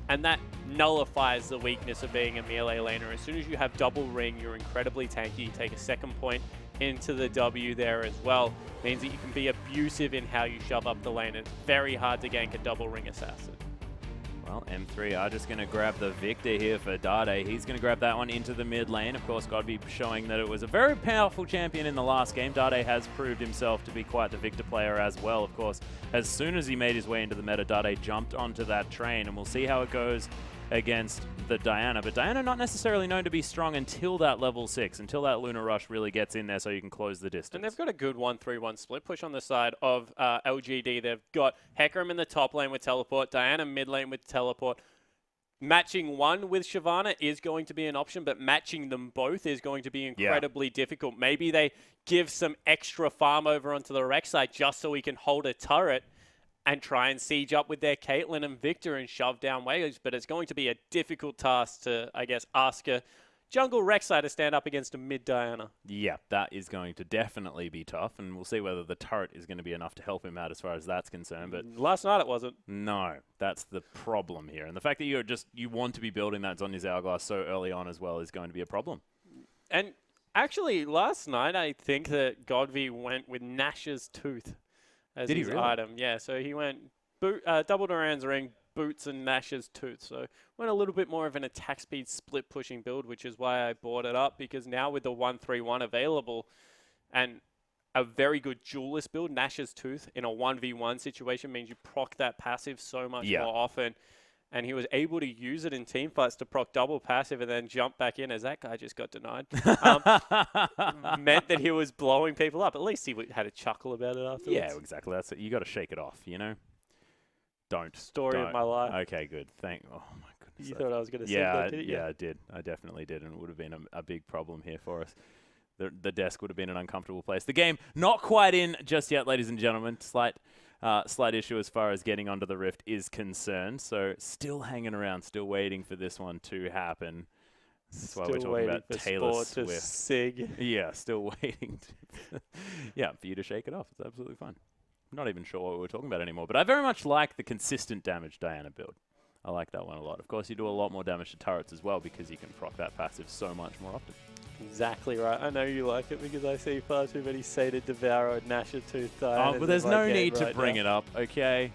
And that nullifies the weakness of being a melee laner. As soon as you have double ring, you're incredibly tanky. You take a second point into the W there as well. Means that you can be abusive in how you shove up the lane. It's very hard to gank a double ring assassin. Well, M3 are just going to grab the Victor here for Dade. He's going to grab that one into the mid lane. Of course, Godby showing that it was a very powerful champion in the last game. Dade has proved himself to be quite the Victor player as well. Of course, as soon as he made his way into the meta, Dade jumped onto that train, and we'll see how it goes against the Diana. But Diana not necessarily known to be strong until that level 6, until that Lunar Rush really gets in there so you can close the distance. And they've got a good 1-3-1 split push on the side of LGD. They've got Hecarim in the top lane with teleport, Diana mid lane with teleport. Matching one with Shyvana is going to be an option, but matching them both is going to be incredibly difficult. Maybe they give some extra farm over onto the Rex side just so we can hold a turret and try and siege up with their Caitlyn and Victor and shove down waves, but it's going to be a difficult task to, I guess, ask a jungle Rek'Sai to stand up against a mid Diana. Yeah, that is going to definitely be tough, and we'll see whether the turret is going to be enough to help him out as far as that's concerned. But last night it wasn't. No, that's the problem here. And the fact that you want to be building that Zhonya's Hourglass so early on as well is going to be a problem. And actually, last night I think that Godby went with Nash's Tooth as his item. Yeah, so he went double Duran's Ring, Boots, and Nash's Tooth. So went a little bit more of an attack speed split pushing build, which is why I bought it up, because now with the 1-3-1 available and a very good duelist build, Nash's Tooth in a 1v1 situation means you proc that passive so much more often. And he was able to use it in teamfights to proc double passive and then jump back in, as that guy just got denied. Meant that he was blowing people up. At least he had a chuckle about it afterwards. Yeah, exactly. That's it. You got to shake it off, you know? Don't. Story of my life. Okay, good. Oh, my goodness. You thought I was going to say that, that, didn't you? Yeah, I did. I definitely did, and it would have been a big problem here for us. The desk would have been an uncomfortable place. The game not quite in just yet, ladies and gentlemen. Slight issue as far as getting onto the Rift is concerned. So still hanging around, still waiting for this one to happen. That's why we're talking about Taylor Swift. Sig. Yeah, still waiting for you to shake it off. It's absolutely fine. I'm not even sure what we're talking about anymore. But I very much like the consistent damage Diana build. I like that one a lot. Of course, you do a lot more damage to turrets as well because you can proc that passive so much more often. Exactly right. I know you like it because I see far too many Sated Devourer, Nash's Tooth, Diana. Oh, but there's no need to bring it up, okay?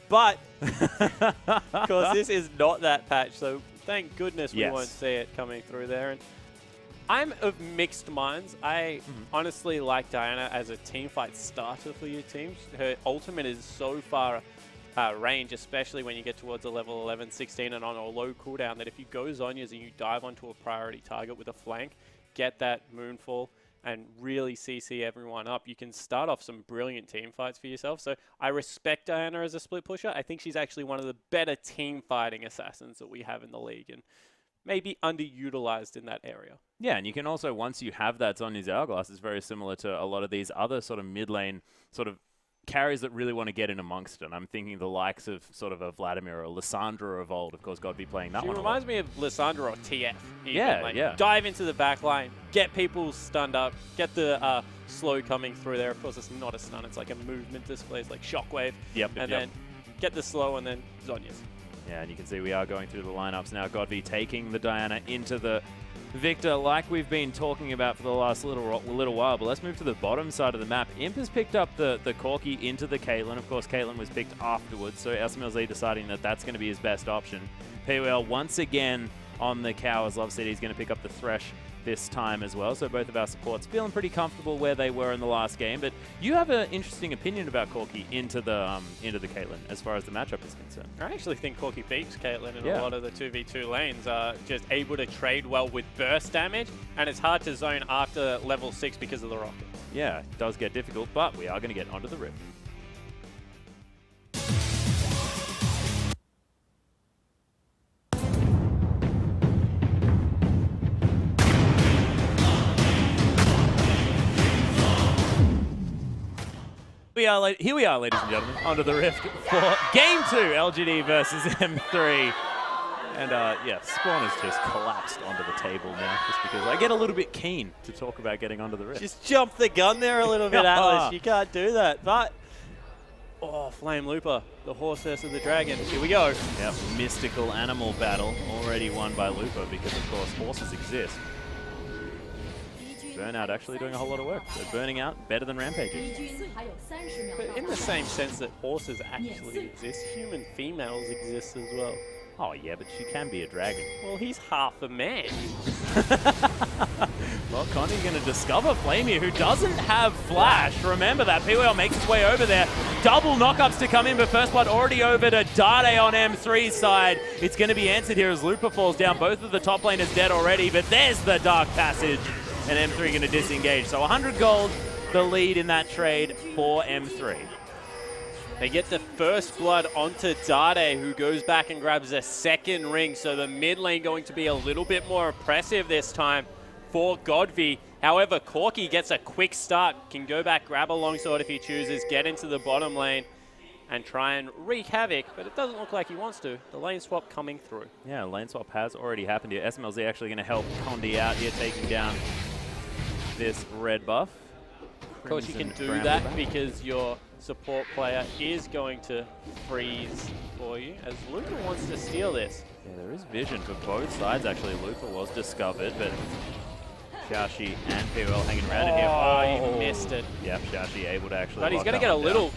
But, of course, this is not that patch, so thank goodness we won't see it coming through there. And I'm of mixed minds. I honestly like Diana as a teamfight starter for your teams. Her ultimate is so far range, especially when you get towards a level 11, 16 and on a low cooldown, that if you go Zhonya's and you dive onto a priority target with a flank, get that Moonfall, and really CC everyone up, you can start off some brilliant team fights for yourself. So I respect Diana as a split pusher. I think she's actually one of the better team fighting assassins that we have in the league, and maybe underutilized in that area. Yeah, and you can also, once you have that Zhonya's Hourglass, it's very similar to a lot of these other sort of mid lane sort of carries that really want to get in amongst it. And I'm thinking the likes of sort of a Vladimir or Lissandra of old, of course, got to be playing that one. She reminds me of Lissandra or TF. Yeah. Dive into the back line, get people stunned up, get the slow coming through there. Of course, it's not a stun, it's like a movement display, it's like Shockwave. And then get the slow and then Zhonya's. Yeah, and you can see we are going through the lineups now. Godby taking the Diana into the Victor, like we've been talking about for the last little while. But let's move to the bottom side of the map. Imp has picked up the Corki into the Caitlyn. Of course, Caitlyn was picked afterwards, so SMLZ deciding that that's going to be his best option. PWL once again on the cow, as Love said, he's going to pick up the Thresh this time as well. So both of our supports feeling pretty comfortable where they were in the last game. But you have an interesting opinion about Corki into the Caitlyn as far as the matchup is concerned. I actually think Corki beats Caitlyn in a lot of the 2v2 lanes. Just able to trade well with burst damage, and it's hard to zone after level 6 because of the rockets. Yeah, it does get difficult, but we are going to get onto the Rift. Here we are, ladies and gentlemen, onto the Rift for Game 2, LGD versus M3. And Spawn has just collapsed onto the table now, just because I get a little bit keen to talk about getting onto the Rift. Just jump the gun there a little bit, Atlas. You can't do that. But Oh, Flame Looper, the horse versus the dragon. Here we go. Yep, mystical animal battle already won by Looper because, of course, horses exist. Burnout actually doing a whole lot of work. So burning out better than rampaging. But in the same sense that horses actually exist, human females exist as well. Oh yeah, but she can be a dragon. Well, he's half a man. Well, Connie's going to discover Flame here, who doesn't have Flash. Remember that. QIAO makes his way over there. Double knockups to come in, but First Blood already over to Dade on M3's side. It's going to be answered here as Looper falls down. Both of the top laners dead already, but there's the Dark Passage. And M3 going to disengage. So 100 gold, the lead in that trade for M3. They get the First Blood onto Dade, who goes back and grabs a second ring. So the mid lane going to be a little bit more oppressive this time for Godvi. However, Corky gets a quick start, can go back, grab a longsword if he chooses, get into the bottom lane, and try and wreak havoc, but it doesn't look like he wants to. The lane swap coming through. Yeah, lane swap has already happened here. SMLZ actually going to help Condi out here, taking down this red buff. Of course, you can do that because your support player is going to freeze for you, as Looper wants to steal this. Yeah, there is vision for both sides, actually. Looper was discovered, but Xiaoxi and QIAO hanging around in here. Oh, he missed it. Yep, Xiaoxi able to actually But he's going to get a little...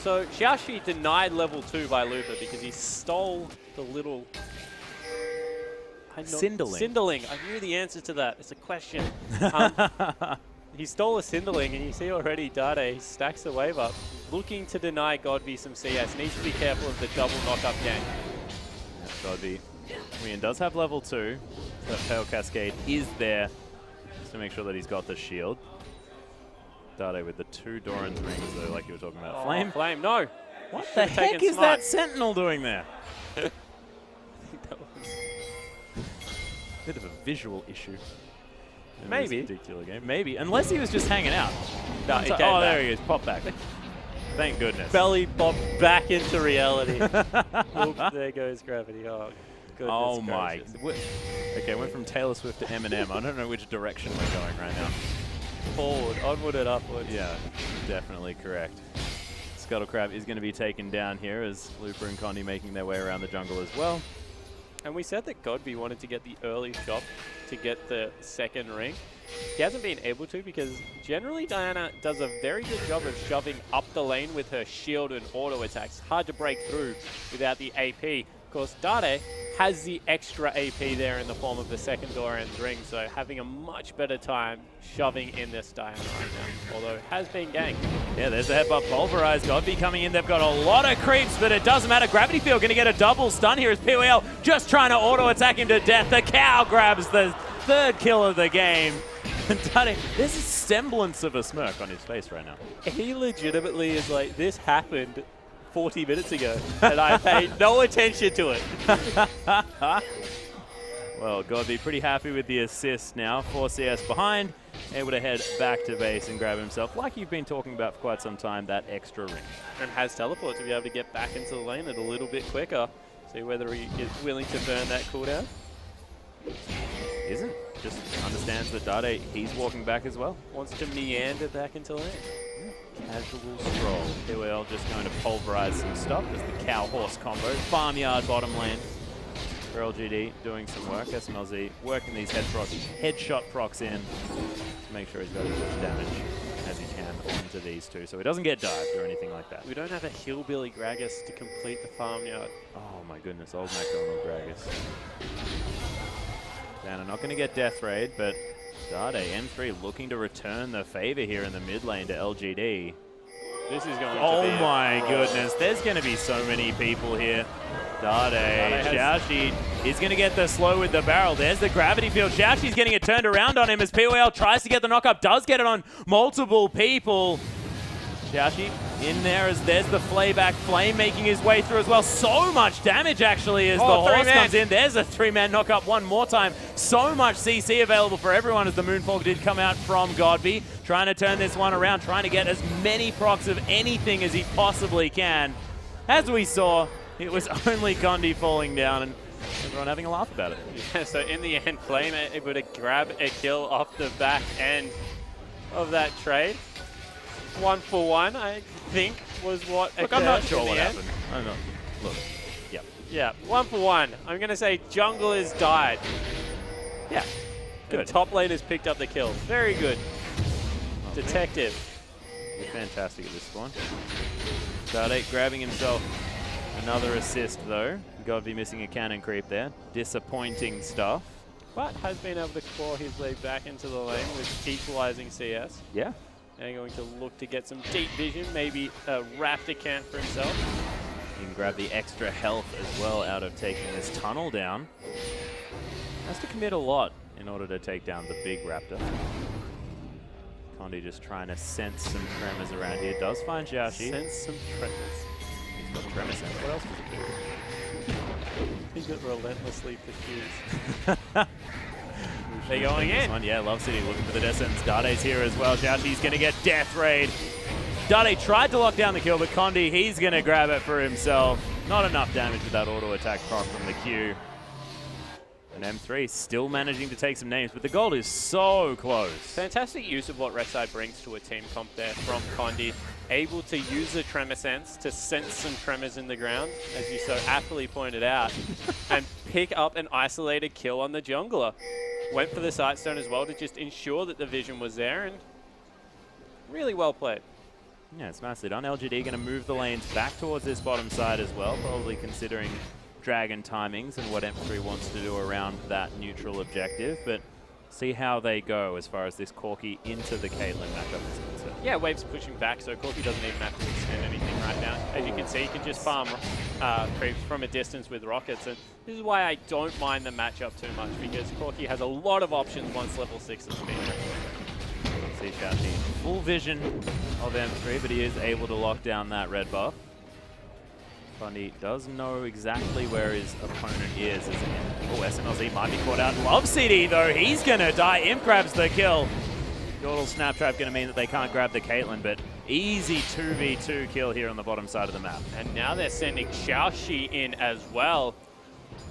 So Xiaoxi denied level 2 by Looper because he stole the little... Cinderling. Cinderling. I knew the answer to that. It's a question. He stole a Cinderling, and you see already Dade stacks the wave up, looking to deny Godby some CS. Needs to be careful of the double knockup gang. Yeah, Godby. Ian does have level 2. So Pale Cascade is there just to make sure that he's got the shield. Dade with the 2 Doran's rings, though, like you were talking about. Flame? Flame, no. What the heck is that Sentinel doing there? Bit of a visual issue. Maybe. This particular game. Maybe. Unless he was just hanging out. No, oh, there he is. Pop back. Thank goodness. Belly pop back into reality. Oops, there goes gravity. Oh, goodness. Oh, my. Okay, went from Taylor Swift to Eminem. I don't know which direction we're going right now. Forward, onward and upwards. Yeah, definitely correct. Scuttle Crab is going to be taken down here as Looper and Condi making their way around the jungle as well. And we said that Godby wanted to get the early shot to get the second ring. He hasn't been able to because generally Diana does a very good job of shoving up the lane with her shield and auto attacks. Hard to break through without the AP. Of course, Dade has the extra AP there in the form of the second Doran's ring, so having a much better time shoving in this Diana right now, although it has been ganked. Yeah, there's the headbutt pulverized. Godby coming in. They've got a lot of creeps, but it doesn't matter. Gravity Field going to get a double stun here as QIAO just trying to auto attack him to death. The cow grabs the third kill of the game. Dade, there's a semblance of a smirk on his face right now. He legitimately is like, this happened 40 minutes ago, and I paid no attention to it. Well, Godby pretty happy with the assist now. 4 CS behind, able to head back to base and grab himself, like you've been talking about for quite some time, that extra ring. And has teleport to be able to get back into the lane a little bit quicker. See whether he is willing to burn that cooldown. Isn't. Just understands that Dade, he's walking back as well. Wants to meander back into lane. Casual stroll. QIAO just going to pulverize some stuff as the cow-horse combo. Farmyard bottom lane for LGD doing some work. SMLZ working these headshot procs in to make sure he's got as much damage as he can onto these two, so he doesn't get dived or anything like that. We don't have a Hillbilly Gragas to complete the farmyard. Oh my goodness, old McDonald Gragas. Dana not going to get Death Raid, but Dade, M3 looking to return the favor here in the mid lane to LGD. This is going to be... Oh my goodness, there's going to be so many people here. Dade, Xiaoxi is going to get the slow with the barrel. There's the gravity field. Xiaoxi's getting it turned around on him as QIAO tries to get the knockup, does get it on multiple people. Xiaoxi in there as there's the flayback. Flame making his way through as well. So much damage actually as the horse comes in. There's a 3-man knockup one more time. So much CC available for everyone as the Moonfall did come out from Godby. Trying to turn this one around, trying to get as many procs of anything as he possibly can. As we saw, it was only Condi falling down and everyone having a laugh about it. Yeah, so in the end, Flame able to grab a kill off the back end of that trade. 1-for-1, I think, was what Look, occurred I'm not sure in what the end. happened. I'm not. Look. Yeah. Yeah, 1-for-1. I'm going to say junglers died. Yeah. Good. Good. Top laners picked up the kill. Very good. Detective. You're fantastic at this spawn. Dade grabbing himself another assist, though. Godby missing a cannon creep there. Disappointing stuff. But has been able to claw his way back into the lane with equalizing CS. Yeah. Now going to look to get some deep vision, maybe a Raptor camp for himself. You can grab the extra health as well out of taking this tunnel down. Has to commit a lot in order to take down the big Raptor. Condi just trying to sense some tremors around here. Does find Xiaoxi. Sense some tremors. He's got tremor sense. What else does he do? He's got relentlessly pursues. They're going in. Yeah, Love City looking for the distance. Dade's here as well. Xiaoxi's going to get Death Raid. Dade tried to lock down the kill, but Condi, he's going to grab it for himself. Not enough damage with that auto attack proc from the Q. And M3 still managing to take some names, but the gold is so close. Fantastic use of what Rek'Sai brings to a team comp there from Condi. Able to use the tremor sense to sense some tremors in the ground, as you so aptly pointed out, and pick up an isolated kill on the jungler. Went for the Sightstone as well to just ensure that the vision was there, and really well played. Yeah, it's nicely done. LGD going to move the lanes back towards this bottom side as well, probably considering Dragon timings and what M3 wants to do around that neutral objective, but see how they go as far as this Corki into the Caitlyn matchup is concerned. Yeah, Wave's pushing back, so Corki doesn't even have to extend anything right now. As you can see, he can just farm creeps from a distance with rockets, and this is why I don't mind the matchup too much, because Corki has a lot of options once level 6 has been. See Xiaoxi full vision of M3, but he is able to lock down that red buff. Condi does know exactly where his opponent is. Oh, SMLZ might be caught out. Love CD, though. He's going to die. Imp grabs the kill. Yordle Snap Trap going to mean that they can't grab the Caitlyn, but easy 2v2 kill here on the bottom side of the map. And now they're sending Xiaoxi in as well,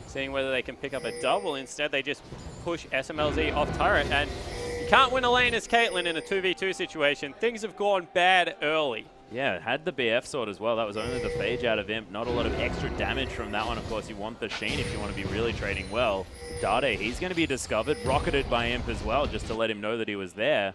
seeing whether they can pick up a double. Instead, they just push SMLZ off turret, and you can't win a lane as Caitlyn in a 2v2 situation. Things have gone bad early. Yeah, had the BF sword as well. That was only the phage out of Imp. Not a lot of extra damage from that one. Of course, you want the Sheen if you want to be really trading well. Dade, he's going to be discovered, rocketed by Imp as well, just to let him know that he was there.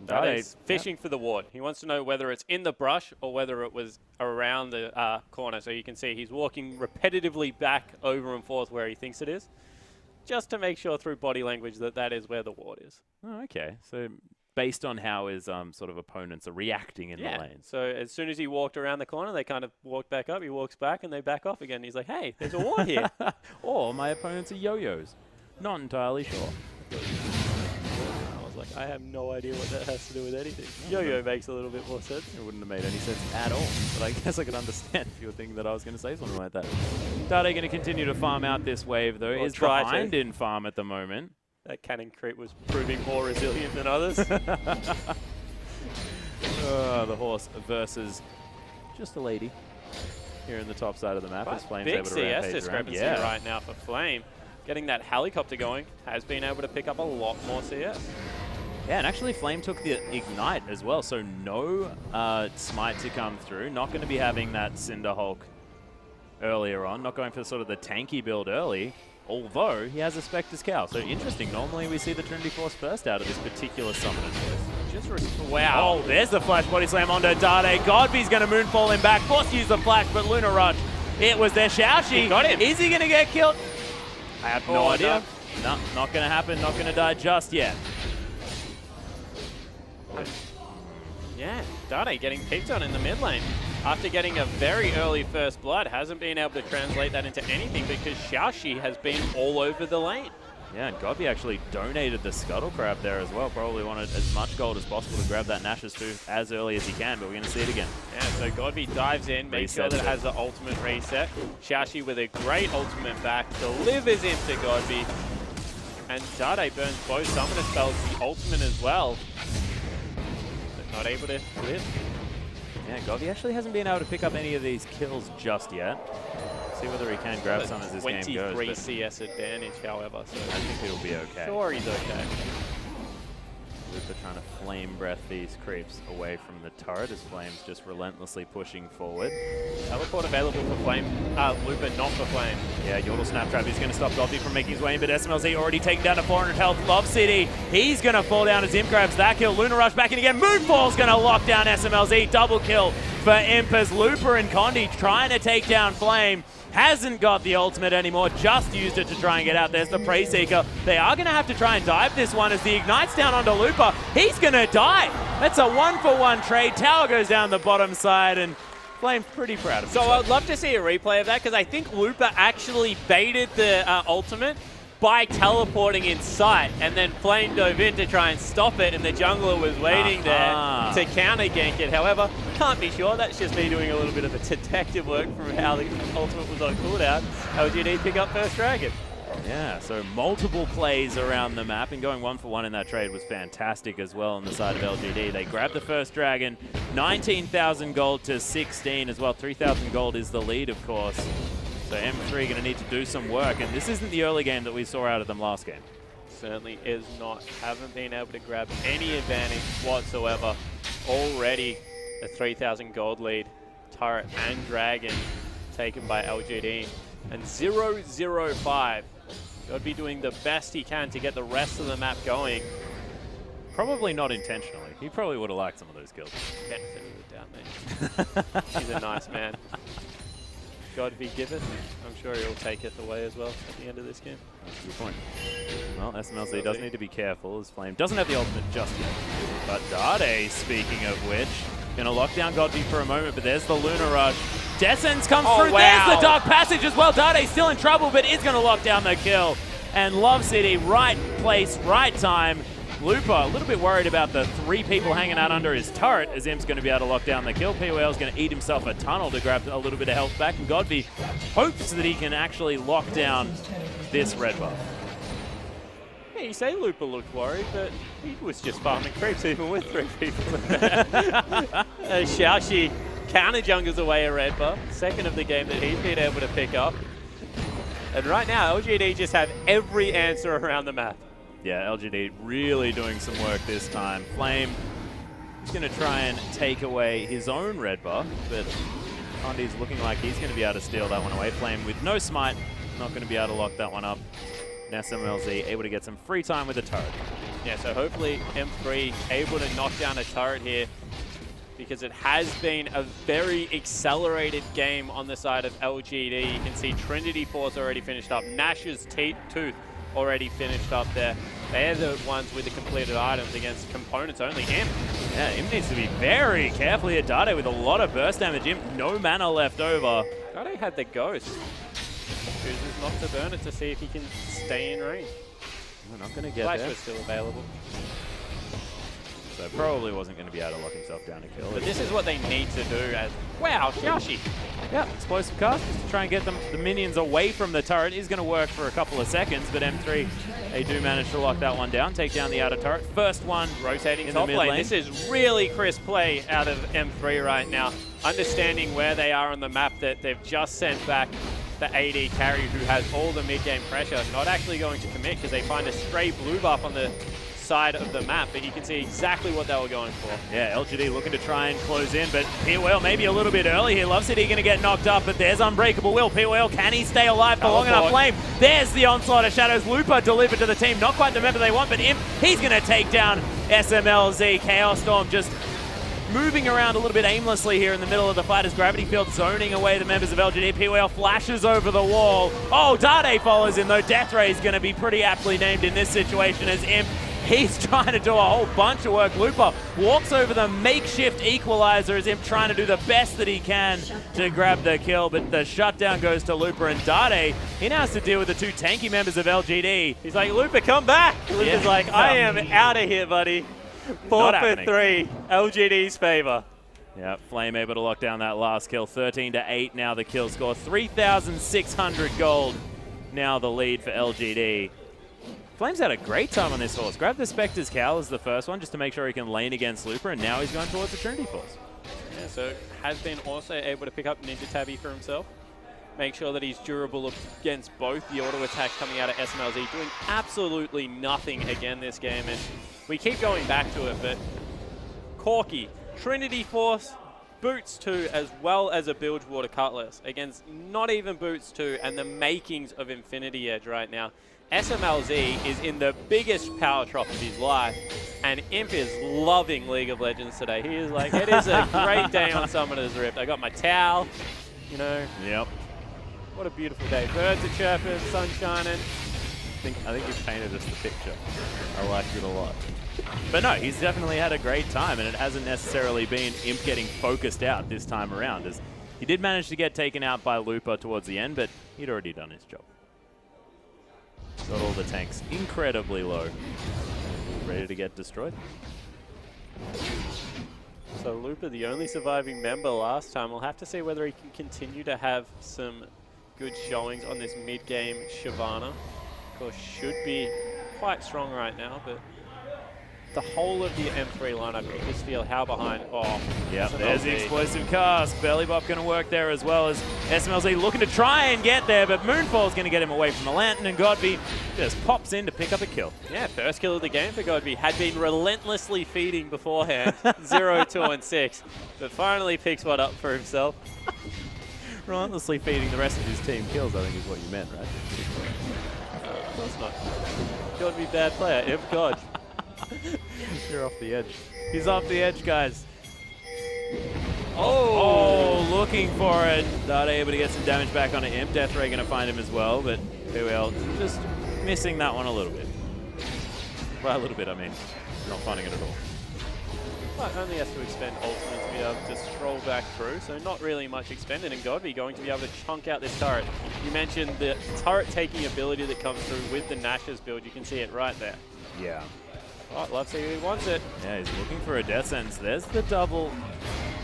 Dade's fishing for the ward. He wants to know whether it's in the brush or whether it was around the corner. So you can see he's walking repetitively back over and forth where he thinks it is, just to make sure through body language that that is where the ward is. Oh, okay. So based on how his sort of opponents are reacting in the lane. So as soon as he walked around the corner, they kind of walked back up. He walks back and they back off again. He's like, hey, there's a ward here. Or my opponents are yo-yos. Not entirely sure. I was like, I have no idea what that has to do with anything. Yo-yo makes a little bit more sense. It wouldn't have made any sense at all. But I guess I could understand if you were thinking that I was going to say something like that. Dade going to continue to farm out this wave, though. Is behind in farm at the moment. That cannon creep was proving more resilient than others. The horse versus just a lady here in the top side of the map. As Flame's big able to CS rampage discrepancy right now for Flame. Getting that helicopter going has been able to pick up a lot more CS. Yeah, and actually Flame took the Ignite as well, so no Smite to come through. Not going to be having that Cinder Hulk earlier on. Not going for sort of the tanky build early. Although he has a Spectre's Cow. So interesting. Normally we see the Trinity Force first out of this particular summoner. Wow. Oh, there's the flash body slam onto Dade. Godby's going to moonfall him back. Forced to use the flash, but Lunar Rush. It was there. Xiaoxi. Got him. Is he going to get killed? I have no idea. No, not going to happen. Not going to die just yet. Yeah, Dade getting picked on in the mid lane. After getting a very early first blood, hasn't been able to translate that into anything because Xiaoxi has been all over the lane. Yeah, and Godby actually donated the Scuttle Crab there as well. Probably wanted as much gold as possible to grab that Nash's Tooth as early as he can, but we're going to see it again. Yeah, so Godby dives in, makes sure that it has the ultimate reset. Xiaoxi with a great ultimate back, delivers into Godby. And Dade burns both summoner spells, the ultimate as well. But not able to live. Yeah, Godby actually hasn't been able to pick up any of these kills just yet. See whether he can grab some as this game goes. 23 CS advantage, however. So I think it'll be okay. Sure, he's okay. Lupa trying to flame breath these creeps away from the turret as Flame's just relentlessly pushing forward. Teleport available for Flame, Lupa not for Flame. Yeah, Yordle Snap Trap is going to stop Godby from making his way in, but SMLZ already taken down to 400 health. Love City, he's going to fall down as Imp grabs that kill. Luna Rush back in again. Moonfall's going to lock down SMLZ. Double kill for Imp as Lupa and Condi trying to take down Flame. Hasn't got the ultimate anymore, just used it to try and get out. There's the Prey Seeker. They are going to have to try and dive this one as the Ignite's down onto Lupa. He's going to die. That's a 1-for-1 trade. Tower goes down the bottom side, and Flame's pretty proud of himself. So I'd love to see a replay of that, because I think Lupa actually baited the ultimate by teleporting in sight, and then Flame dove in to try and stop it, and the jungler was waiting there to counter gank it. However, can't be sure. That's just me doing a little bit of a detective work from how the ultimate was on cooldown. LGD pick up first dragon. Yeah, so multiple plays around the map, and going 1-for-1 in that trade was fantastic as well on the side of LGD. They grabbed the first dragon, 19,000 gold to 16 as well. 3,000 gold is the lead, of course. So M3 going to need to do some work, and this isn't the early game that we saw out of them last game. Certainly is not. Haven't been able to grab any advantage whatsoever. Already a 3,000 gold lead. Turret and dragon taken by LGD. And 0-0-5. Got to be doing the best he can to get the rest of the map going. Probably not intentionally. He probably would have liked some of those kills. Down there. He's a nice man. God be giveth. I'm sure he'll take it away as well at the end of this game. That's a good point. Well, SMLZ does need to be careful as Flame doesn't have the ultimate just yet. But Dade, speaking of which, going to lock down Godby for a moment, but there's the Luna Rush. Descens comes through. Wow. There's the Dark Passage as well. Dade's still in trouble, but is going to lock down the kill. And Love City, right place, right time. Lupa a little bit worried about the 3 people hanging out under his turret, as Imp's going to be able to lock down the kill. POL's going to eat himself a tunnel to grab a little bit of health back, and Godby hopes that he can actually lock down this red buff. Yeah, you say Lupa looked worried, but he was just farming creeps even with 3 people in there. Xiaoxi counter jungles away a red buff, second of the game that he's been able to pick up. And right now, LGD just have every answer around the map. Yeah, LGD really doing some work this time. Flame is going to try and take away his own red buff, but Condi's looking like he's going to be able to steal that one away. Flame with no smite, not going to be able to lock that one up. And SMLZ able to get some free time with the turret. Yeah, so hopefully M3 able to knock down a turret here, because it has been a very accelerated game on the side of LGD. You can see Trinity Force already finished up. Nash's Tooth already finished up there. They're the ones with the completed items against components only. Imp. Yeah, Imp needs to be very careful here. Dade with a lot of burst damage. Imp, no mana left over. Dade had the ghost. Chooses not to burn it to see if he can stay in range. We're not going to get Flash there. was still available. So probably wasn't going to be able to lock himself down to kill. But this is what they need to do as... Wow, Xiaoxi. Yeah, explosive cast just to try and get the minions away from the turret is going to work for a couple of seconds, but M3, they do manage to lock that one down, take down the outer turret. First one rotating in top the mid lane. lane. This is really crisp play out of M3 right now. Understanding where they are on the map, that they've just sent back the AD carry who has all the mid-game pressure, not actually going to commit because they find a stray blue buff on the side of the map, but you can see exactly what they were going for. Yeah, LGD looking to try and close in, but POL maybe a little bit early here. Love City going to get knocked up, but there's Unbreakable Will. POL, can he stay alive for long enough? Flame, there's the onslaught of Shadows. Lupa delivered to the team. Not quite the member they want, but Imp, he's going to take down SMLZ. Chaos Storm just moving around a little bit aimlessly here in the middle of the fight as Gravity Field zoning away the members of LGD. POL flashes over the wall. Oh, Dade follows in though. Death Ray is going to be pretty aptly named in this situation as Imp, he's trying to do a whole bunch of work. Lupa walks over the makeshift equalizer as Imp trying to do the best that he can to grab the kill, but the shutdown goes to Lupa, and Dade, he now has to deal with the 2 tanky members of LGD. He's like, Lupa, come back. Lupa's like, I am out of here, buddy. 4 for 3, LGD's favor. Yeah, Flame able to lock down that last kill. 13-8 now the kill score. 3,600 gold now the lead for LGD. Flame's had a great time on this horse. Grab the Spectre's Cowl as the first one just to make sure he can lane against Lupa, and now he's going towards the Trinity Force. Yeah, so has been also able to pick up Ninja Tabby for himself. Make sure that he's durable against both the auto attacks coming out of SMLZ, doing absolutely nothing again this game. And we keep going back to it, but Corki, Trinity Force, Boots 2, as well as a Bilgewater Cutlass against not even Boots 2 and the makings of Infinity Edge right now. SMLZ is in the biggest power drop of his life, and Imp is loving League of Legends today. He is like, it is a great day on Summoner's Rift. I got my towel, you know. Yep. What a beautiful day. Birds are chirping, sun shining. I think you've painted us the picture. I like it a lot. But no, he's definitely had a great time, and it hasn't necessarily been Imp getting focused out this time around, as he did manage to get taken out by Looper towards the end, but he'd already done his job. Got all the tanks incredibly low, ready to get destroyed. So Looper, the only surviving member last time. We'll have to see whether he can continue to have some good showings on this mid-game Shyvana. Of course, should be quite strong right now, but the whole of the M3 lineup, you just feel how behind. Oh, yeah, there's the explosive cast. Belly Bop going to work there as well as SMLZ looking to try and get there, but Moonfall's going to get him away from the Lantern, and Godby just pops in to pick up a kill. Yeah, first kill of the game for Godby. Had been relentlessly feeding beforehand, 0, 2, and 6, but finally picks one up for himself. Relentlessly feeding the rest of his team kills, I think is what you meant, right? Of course not. Godby bad player, Imp God. You're off the edge. He's off the edge, guys. Oh, looking for it. Dade able to get some damage back on Imp. Death Ray going to find him as well, but QIAO just missing that one a little bit. By a little bit, I mean, not finding it at all. But only has to expend ultimate to be able to stroll back through, so not really much expended, and Godby going to be able to chunk out this turret. You mentioned the turret taking ability that comes through with the Nash's build. You can see it right there. Yeah. Oh, let's see who wants it. Yeah, he's looking for a death sentence. There's the double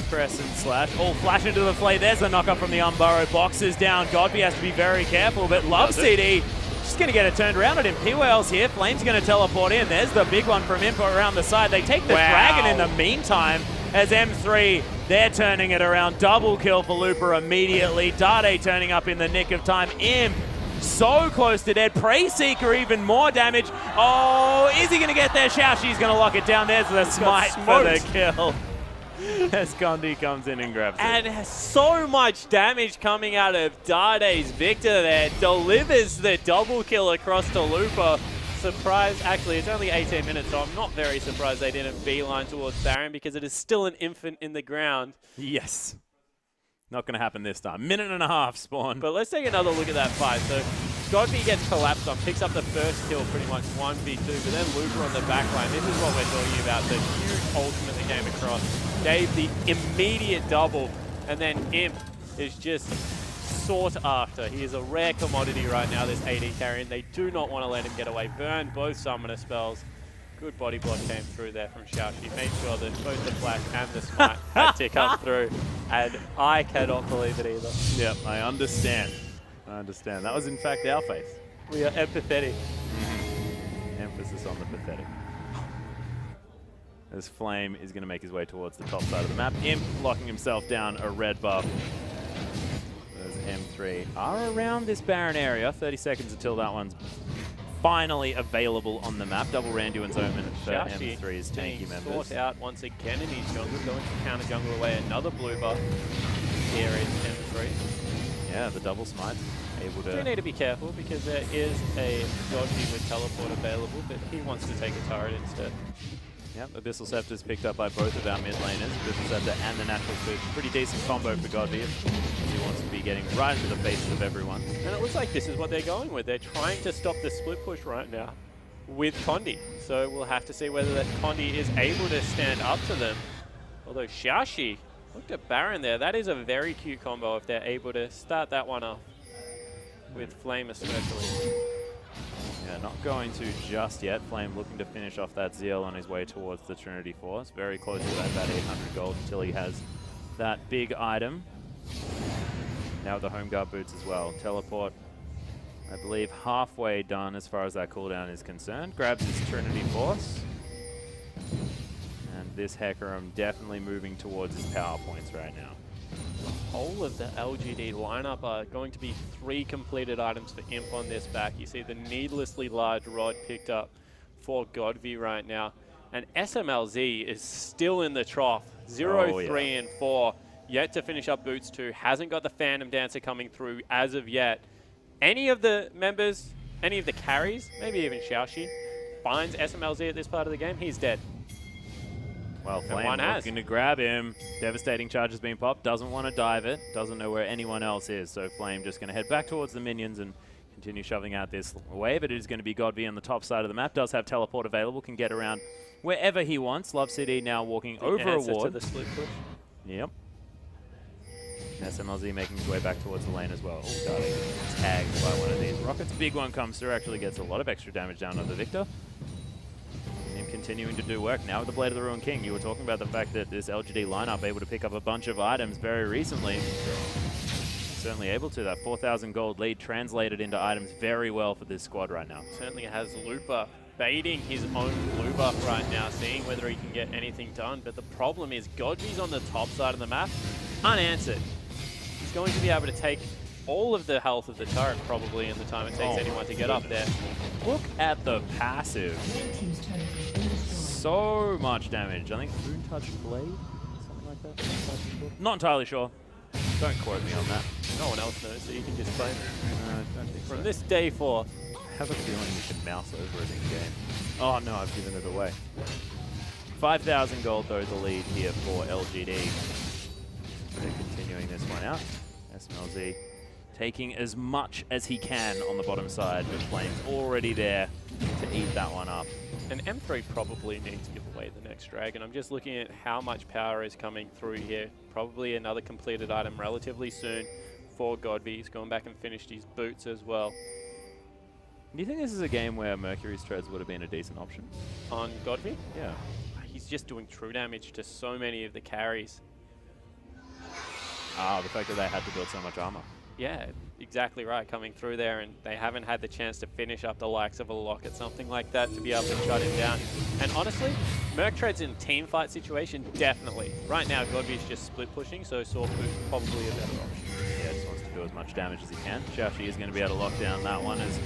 press and slash. Oh, flash into the flay. There's the knockup from the Unburrow. Boxes down. Godby has to be very careful, but Love CD just going to get it turned around at him. QIAO's here. Flame's going to teleport in. There's the big one from Imp around the side. They take the Dragon in the meantime as M3, they're turning it around. Double kill for Looper immediately. Dade turning up in the nick of time. Imp so close to dead. Prey Seeker even more damage. Oh, is he going to get there? Xiaoshi's going to lock it down. There's the smite for the kill. As Condi comes in and grabs it. And so much damage coming out of Dade's Victor there. Delivers the double kill across to Looper. Surprise, actually, it's only 18 minutes, so I'm not very surprised they didn't beeline towards Baron because it is still an infant in the ground. Yes. Not going to happen this time. Minute and a half, Spawn. But let's take another look at that fight. So Godby gets collapsed on, picks up the first kill pretty much 1v2, but then Looper on the back line. This is what we're talking about, the huge ultimate that came across. Gave the immediate double, and then Imp is just sought after. He is a rare commodity right now, this AD carry, and they do not want to let him get away. Burn both summoner spells. Good body block came through there from Xiaoshi. Made sure that both the flash and the smite had to come through. And I cannot believe it either. Yep, I understand. I understand. That was in fact our face. We are empathetic. Emphasis on the pathetic. As Flame is going to make his way towards the top side of the map. Imp locking himself down a red buff. Those M3 are around this Baron area. 30 seconds until that one's finally available on the map. Double Randuin's Omen for M3's tanky members. Sought out once again in his jungle, going to counter jungle away another blue buff. Here is M3. Yeah, the double smite. Able to. Do need to be careful because there is a Godby with teleport available, but he wants to take a turret instead. Yep, Abyssal Scepter's picked up by both of our mid laners. Abyssal Scepter and the Natural Switch. Pretty decent combo for Godby. He wants to be getting right into the faces of everyone. And it looks like this is what they're going with. They're trying to stop the split push right now with Condi. So we'll have to see whether that Condi is able to stand up to them. Although Xiaoshi, looked at Baron there. That is a very cute combo if they're able to start that one off with Flame especially. Yeah, not going to just yet. Flame looking to finish off that Zeal on his way towards the Trinity Force. Very close to that 800 gold until he has that big item. Now with the Home Guard boots as well. Teleport, I believe, halfway done as far as that cooldown is concerned. Grabs his Trinity Force. And this Hecarim definitely moving towards his power points right now. The whole of the LGD lineup are going to be 3 completed items for Imp on this back. You see the needlessly large rod picked up for Godby right now. And SMLZ is still in the trough. 0, 3, and 4. Yet to finish up Boots 2. Hasn't got the Phantom Dancer coming through as of yet. Any of the members, any of the carries, maybe even Xiaoxi, finds SMLZ at this part of the game, he's dead. Well, Flame looking to grab him. Devastating charge has been popped. Doesn't want to dive it. Doesn't know where anyone else is. So Flame just going to head back towards the minions and continue shoving out this wave. It is going to be GodV on the top side of the map. Does have teleport available. Can get around wherever he wants. Love City now walking over a ward. To the split push. Yep. SMLZ making his way back towards the lane as well. Oh, Dade tagged by one of these rockets. Big one comes through. Actually gets a lot of extra damage down on the Victor. Continuing to do work now with the Blade of the Ruined King. You were talking about the fact that this LGD lineup able to pick up a bunch of items very recently. Certainly able to. That 4,000 gold lead translated into items very well for this squad right now. Certainly has Looper baiting his own blue buff right now, seeing whether he can get anything done. But the problem is GodV's on the top side of the map, unanswered. He's going to be able to take all of the health of the turret probably in the time it takes anyone to get up there. Look at the passive. So much damage. I think Moon Touch Blade? Something like that? Not entirely sure. Don't quote me on that. No one else knows, so you can just claim it. From this day 4. I have a feeling you can mouse over it in game. Oh no, I've given it away. 5,000 gold though, the lead here for LGD. They're continuing this one out. SMLZ taking as much as he can on the bottom side, with Flames already there to eat that one up. And M3 probably needs to give away the next dragon. I'm just looking at how much power is coming through here. Probably another completed item relatively soon for GodV. He's gone back and finished his boots as well. Do you think this is a game where Mercury's Treads would have been a decent option? On GodV? Yeah. He's just doing true damage to so many of the carries. Ah, the fact that they had to build so much armor. Yeah, exactly right, coming through there, and they haven't had the chance to finish up the likes of a Locket, something like that, to be able to shut him down. And honestly, Merc Treads in team fight situation, definitely. Right now, GodV's just split pushing, so Sword Boost probably a better option. Yeah, just wants to do as much damage as he can. Xiaoxi is going to be able to lock down that one as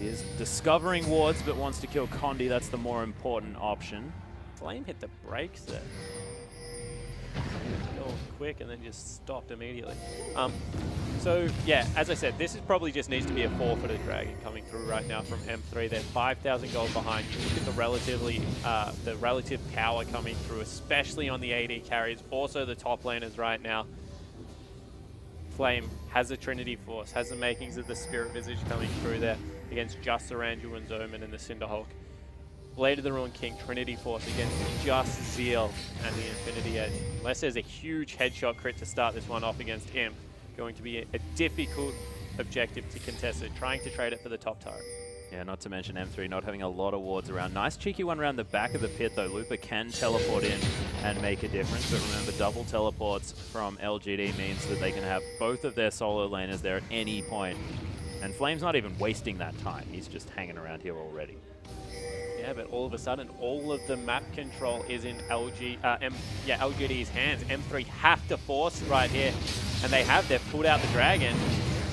he is discovering wards, but wants to kill Condi. That's the more important option. Flame hit the brakes there. Go quick and then just stopped immediately. So yeah, as I said, this is probably just needs to be a 4-footed dragon coming through right now from M3. They're 5,000 gold behind. You look at the relative power coming through, especially on the AD carries, also the top laners right now. Flame has a Trinity Force, has the makings of the Spirit Visage coming through there against just Saranduan's Omen and the Cinderhulk. Blade of the Ruined King, Trinity Force against just Zeal and the Infinity Edge. Unless there's a huge headshot crit to start this one off against him, going to be a difficult objective to contest it, trying to trade it for the top turret. Yeah, not to mention M3 not having a lot of wards around. Nice cheeky one around the back of the pit though. Looper can teleport in and make a difference, but remember double teleports from LGD means that they can have both of their solo laners there at any point. And Flame's not even wasting that time, he's just hanging around here already. Yeah, but all of a sudden, all of the map control is in LGD's hands. M3 have to force right here, and they have. They've pulled out the dragon.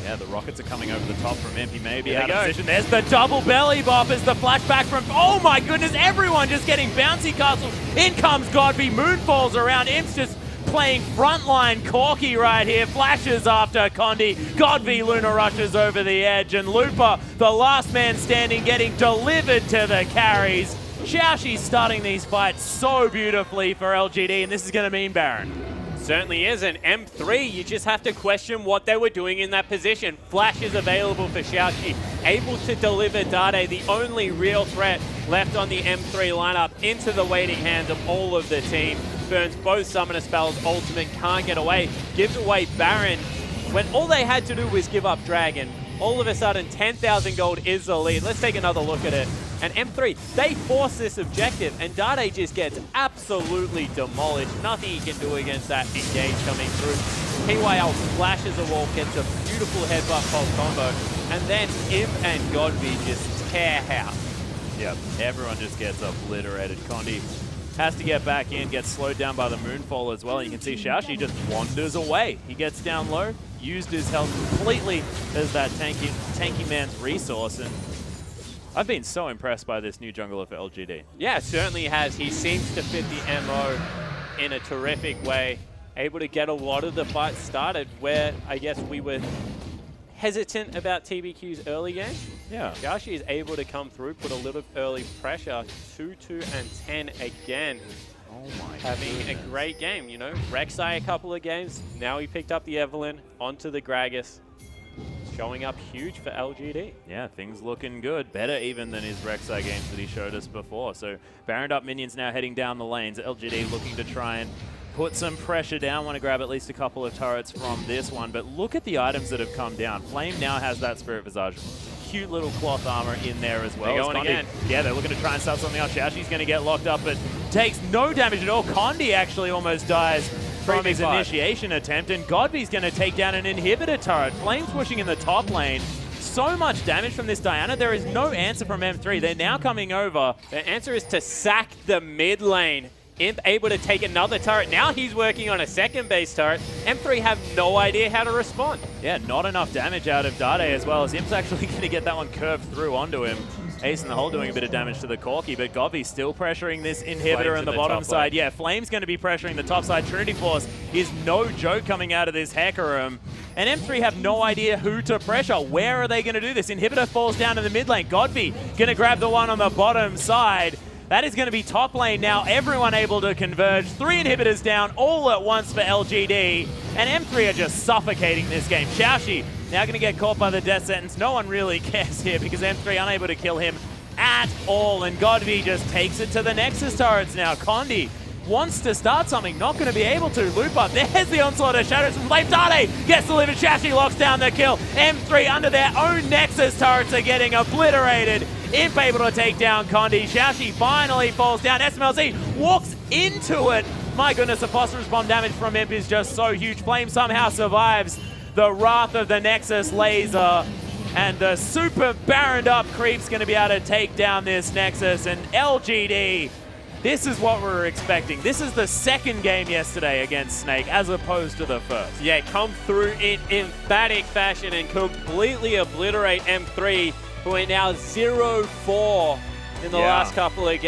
Yeah, the rockets are coming over the top from MP, maybe out of position. There's the double belly bop as the flashback from, oh my goodness, everyone just getting bouncy castles. In comes GodV, moonfalls around. Imps just playing frontline Corky right here. Flashes after Condi. GodV Luna rushes over the edge, and Looper, the last man standing, getting delivered to the carries. Xiaoxi's starting these fights so beautifully for LGD, and this is going to mean Baron. Certainly is, and M3, you just have to question what they were doing in that position. Flash is available for Xiaoxi, able to deliver Dade, the only real threat left on the M3 lineup, into the waiting hands of all of the team. Burns both summoner spells, ultimate can't get away, gives away Baron. When all they had to do was give up Dragon, all of a sudden 10,000 gold is the lead. Let's take another look at it. And M3, they force this objective, and Dade just gets absolutely demolished. Nothing he can do against that engage coming through. QIAO flashes a wall, gets a beautiful headbutt pulse combo, and then Imp and GodV just tear house. Yep, everyone just gets obliterated. Condi has to get back in, gets slowed down by the Moonfall as well. And you can see Xiaoxi just wanders away. He gets down low, used his health completely as that tanky man's resource, and I've been so impressed by this new jungler for LGD. Yeah, certainly has. He seems to fit the MO in a terrific way. Able to get a lot of the fights started where I guess we were hesitant about TBQ's early game. Yeah. Xiaoxi is able to come through, put a little early pressure. 2-2 and 10 again. Oh my Having a great game, you know. Rek'Sai a couple of games. Now he picked up the Evelynn onto the Gragas. Showing up huge for LGD. Yeah, things looking good. Better even than his Rek'Sai games that he showed us before. So Baroned up minions now heading down the lanes. LGD looking to try and put some pressure down. Want to grab at least a couple of turrets from this one. But look at the items that have come down. Flame now has that Spirit Visage. Cute little cloth armor in there as well. They're going again. Yeah, they're looking to try and start something else. Xiaoxi's going to get locked up, but takes no damage at all. Kondi actually almost dies from his initiation attempt, and Godby's going to take down an inhibitor turret. Flames pushing in the top lane. So much damage from this Diana. There is no answer from M3. They're now coming over. The answer is to sack the mid lane. Imp able to take another turret. Now he's working on a second base turret. M3 have no idea how to respond. Yeah, not enough damage out of Dade as well, as Imp's actually going to get that one curved through onto him. Ace in the hole doing a bit of damage to the Corki, but Godby still pressuring this inhibitor on the bottom side. Yeah, Flame's going to be pressuring the top side. Trinity Force is no joke coming out of this Hecarim. And M3 have no idea who to pressure. Where are they going to do this? Inhibitor falls down in the mid lane. Godby going to grab the one on the bottom side. That is going to be top lane now. Everyone able to converge. 3 inhibitors down all at once for LGD. And M3 are just suffocating this game. Xiaoxi now going to get caught by the death sentence. No one really cares here because M3 unable to kill him at all. And Godby just takes it to the Nexus turrets now. Kondi wants to start something, not going to be able to. Loop up. There's the onslaught of Shadows from Flame. Dade gets delivered. Xiaoxi locks down the kill. M3 under their own Nexus turrets are getting obliterated. Imp able to take down Kondi. Xiaoxi finally falls down. SMLZ walks into it. My goodness, the phosphorus bomb damage from Imp is just so huge. Flame somehow survives the wrath of the Nexus laser. And the super Baroned up creep's going to be able to take down this Nexus. And LGD, this is what we were expecting. This is the second game yesterday against Snake as opposed to the first. Yeah, come through in emphatic fashion and completely obliterate M3, who are now 0-4 in the last couple of games.